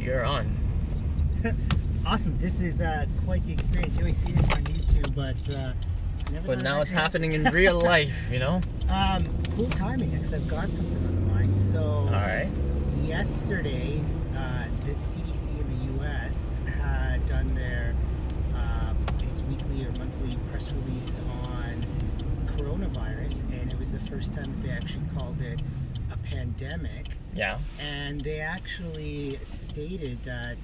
you're on. Awesome. This is quite the experience. You always see this on YouTube, but never. But thought now I'd it's actually- happening in real life, you know? Cool timing, because I've got something on the mind. So, Alright. yesterday, the CDC in the U.S. had done their weekly or monthly press release on coronavirus, and it was the first time that they actually called it a pandemic. Yeah. And they actually stated that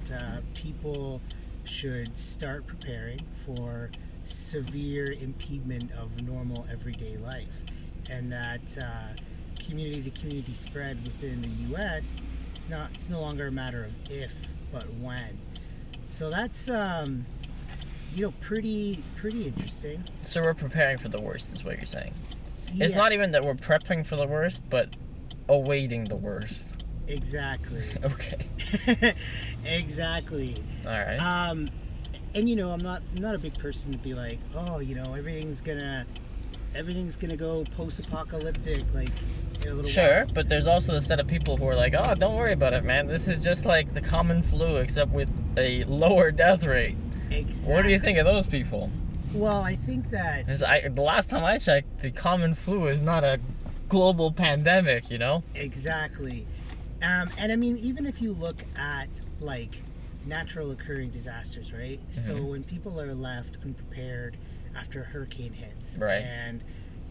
people should start preparing for severe impediment of normal everyday life, and that community to community spread within the U.S. it's no longer a matter of if but when. So that's pretty interesting. So we're preparing for the worst, is what you're saying. It's Yeah, not even that we're prepping for the worst, but awaiting the worst. exactly. Okay. Exactly. Alright. And I'm not a big person to be like, oh, everything's gonna go post-apocalyptic like in a little Sure, while. but there's also the set of people who are like, oh, don't worry about it, man. This is just like the common flu, except with a lower death rate. Exactly. What do you think of those people? Well, I think that 'Cause the last time I checked, the common flu is not a global pandemic, you know? exactly. And I mean, even if you look at like natural occurring disasters, right? So Mhm. when people are left unprepared after a hurricane hits, Right. and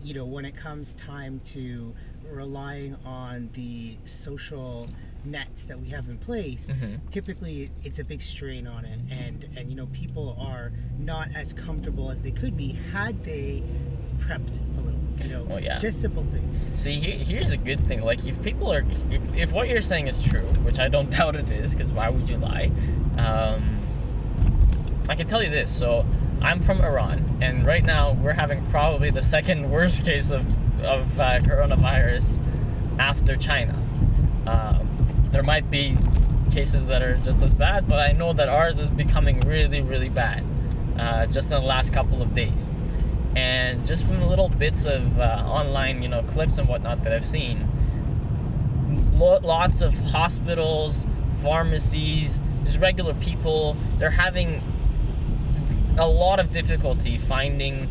when it comes time to relying on the social nets that we have in place, Mhm. typically it's a big strain on it, and people are not as comfortable as they could be had they prepped a little. Oh, yeah. Just simple things. See, here's a good thing. Like, if what you're saying is true, which I don't doubt it is, because why would you lie? I can tell you this. So, I'm from Iran, and right now we're having probably the second worst case of coronavirus after China. There might be cases that are just as bad, but I know that ours is becoming really, really bad just in the last couple of days. And just from the little bits of online, clips and whatnot that I've seen, lots of hospitals, pharmacies, just regular people, they're having a lot of difficulty finding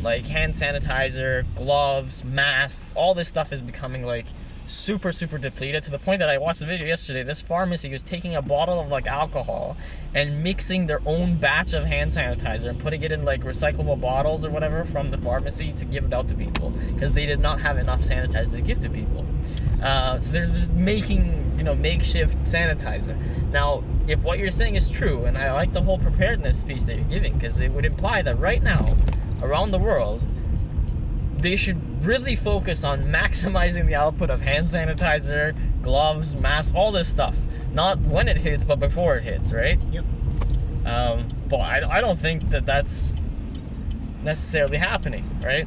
like hand sanitizer, gloves, masks. All this stuff is becoming like super depleted, to the point that I watched the video yesterday. This pharmacy was taking a bottle of like alcohol and mixing their own batch of hand sanitizer and putting it in like recyclable bottles or whatever from the pharmacy to give it out to people, because they did not have enough sanitizer to give to people. So they're just making makeshift sanitizer. Now, if what you're saying is true, and I like the whole preparedness speech that you're giving, because it would imply that right now around the world they should really focus on maximizing the output of hand sanitizer, gloves, masks, all this stuff. Not when it hits, but before it hits, right? Yep. But I don't think that that's necessarily happening, right?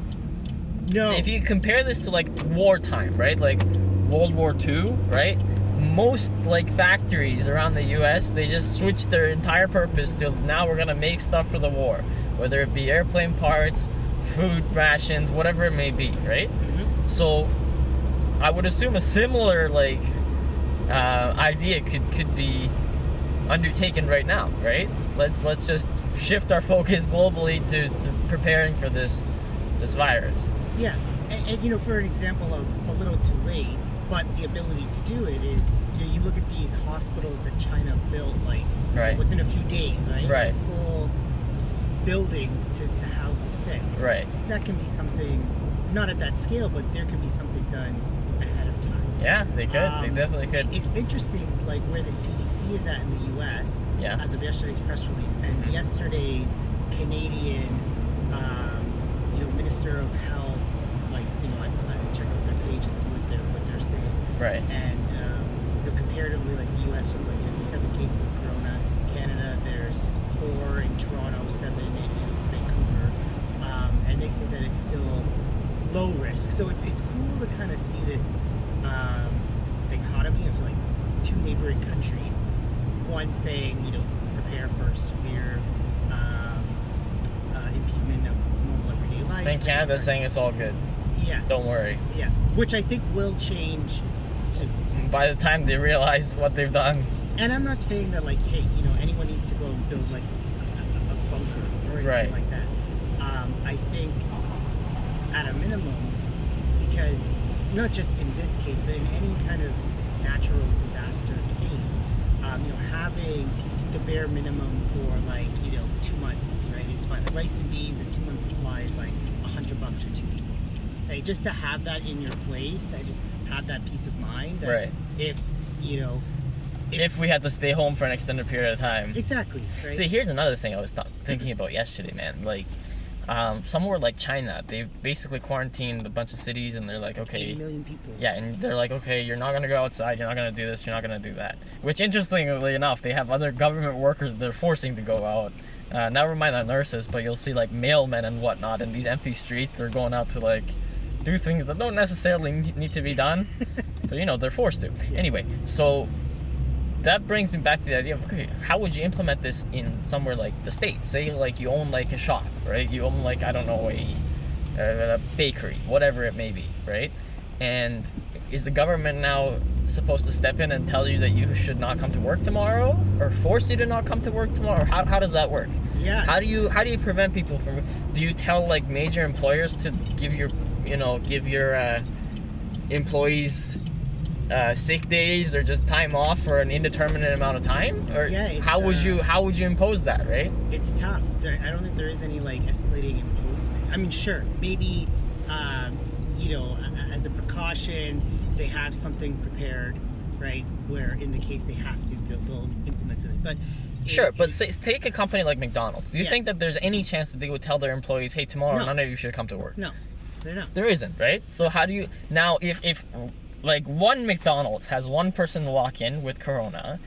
No. See, if you compare this to like wartime, right? Like World War II, right? Most like factories around the US, they just switched their entire purpose to now we're gonna make stuff for the war. Whether it be airplane parts, food rations, whatever it may be, right? Mhm. So I would assume a similar like idea could be undertaken right now, right? Let's just shift our focus globally to preparing for this virus. Yeah, and for an example of a little too late, but the ability to do it is, you look at these hospitals that China built like Right. within a few days, right? Right. Like full buildings to house the sick. Right. That can be something, not at that scale, but there can be something done ahead of time. Yeah, they could. They definitely could. It's interesting, like where the CDC is at in the U.S. Yeah. as of yesterday's press release, and yesterday's Canadian, Minister of Health, like I check out their page to see what they're saying, Right. and comparatively, like the U.S. with like 57 cases of corona, Canada there's 4 in Toronto, 7 in Vancouver, and they say that it's still low risk. So it's cool to kind of see this dichotomy of like two neighboring countries. One saying, prepare for severe impediment of normal everyday life. And Canada's saying it's all good. Yeah, Don't worry. yeah. Which I think will change soon. By the time they realize what they've done. And I'm not saying that, like, hey, you know, anyone needs to go and build like a bunker or anything Right. like that. I think at a minimum, because not just in this case, but in any kind of natural disaster case, you know, having the bare minimum for, like, you know, 2 months, right, is fine. Like rice and beans, a 2-month supply is like $100 for 2 people. Right? Just to have that in your place, to just have that peace of mind. That Right. If, you know, If we had to stay home for an extended period of time. exactly, right? See, here's another thing I was thinking about yesterday, man. Like, somewhere like China, they've basically quarantined a bunch of cities, and they're like, 80 okay, million people. yeah, and they're like, okay, you're not gonna go outside, you're not gonna do this, you're not gonna do that. Which, interestingly enough, they have other government workers they're forcing to go out. Never mind the nurses, but you'll see like mailmen and whatnot in these empty streets. They're going out to like do things that don't necessarily need to be done, but you know they're forced to. Anyway, so that brings me back to the idea of, okay, how would you implement this in somewhere like the States? Say like you own like a shop, right? You own like, I don't know, a bakery, whatever it may be, right? And is the government now supposed to step in and tell you that you should not come to work tomorrow, or force you to not come to work tomorrow? Or how does that work? Yes. How do you prevent people from? Do you tell like major employers to give your employees sick days or just time off for an indeterminate amount of time? Or Yeah, it's, how would you impose that, right? It's tough. I don't think there is any like escalating imposement. I mean, sure, maybe you know, as a precaution, they have something prepared, right? Where in the case they have to, they'll implement something. But Sure, but take a company like McDonald's. Do you Yeah. think that there's any chance that they would tell their employees, hey, tomorrow No. none of you should come to work? no, they're not. There isn't, right? So how do you now, if like one McDonald's has one person walk in with corona,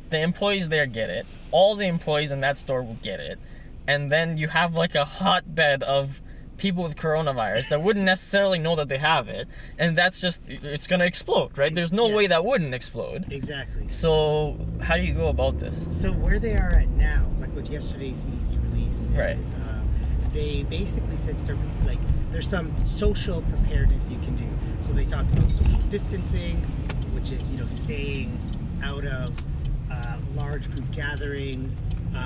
the employees there get it, all the employees in that store will get it, and then you have like a hotbed of people with coronavirus that wouldn't necessarily know that they have it, and it's gonna explode, right? There's no Yes. way that wouldn't explode. Exactly. So how do you go about this? So where they are at now, like with yesterday's CDC release, Right. is they basically said there's some social preparedness you can do. So they talked about social distancing, which is, you know, staying out of large group gatherings,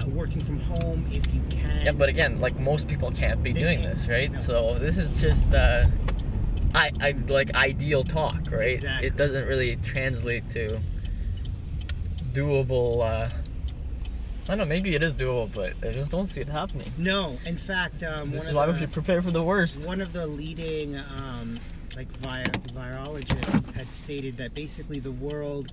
working from home if you can. Yeah, but again, like most people can't be They doing can't. this, right? No. So this is just I like ideal talk, right? Exactly. It doesn't really translate to doable. I don't know, maybe it is doable, but I just don't see it happening. No, in fact, This is why we should prepare for the worst. one of the leading virologists had stated that basically the world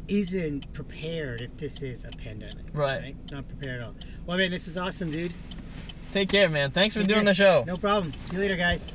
isn't prepared if this is a pandemic. Right. Not prepared at all. Well, man, this is awesome, dude. Take care, man. Thanks for Take doing care. the show. No problem. See you later, guys.